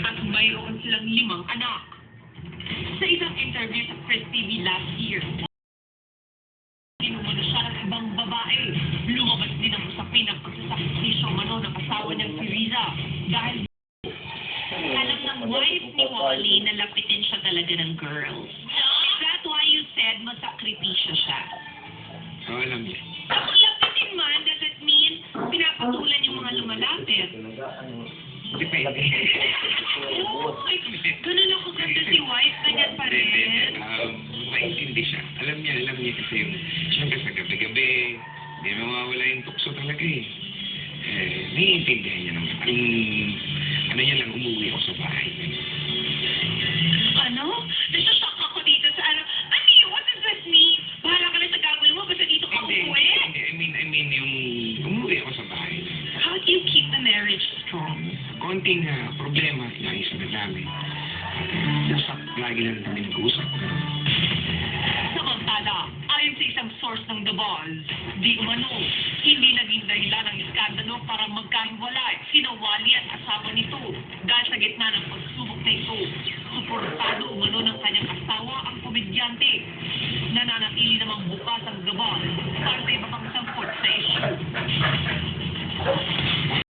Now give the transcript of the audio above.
at mayroon silang 5 anak. Sa isang interview sa Press TV last year, tinumano siya ng ibang babae. Lumabas din ang usapin ng pagsasakrisyo mano ng asawa niyang si Riza dahil alam ng wife ni Wally na lapitin siya talaga ng girls. Is that why you said masakripisyo siya? Oo, alam niya. Kung lapitin man, does it mean pinapatulan yung mga lumalapit? Depende. Ay, ganun ako ganda si wife, ganyan pa rin. Maintindi siya. Alam niya kasi yung, siyempre sa gabi-gabi, hindi mawawala yung tukso talaga eh. Naiintindihan niya naman. Ano niya lang, umuwi ako sa bahay. Ano? Nasashock ako dito sa ano. Ani, what does this mean? Bahala ka na sa gagawin mo, basta dito ka umuwi. Hindi. I mean, yung umuwi ako sa bahay. How do you keep the marriage strong? Konting problema, inaayos na namin. At lagi lang namin nag-uusap. Samantala, ayon sa isang source ng The Buzz, di umano, hindi naging dahilan ng iskandalo para magkahiwalay sina Wally at asawa nito dahil sa gitna ng pagsubok na ito. Suportado umano ng kanyang asawa ang komedyante. Nananatili namang bukas ang The Buzz para sa iba pang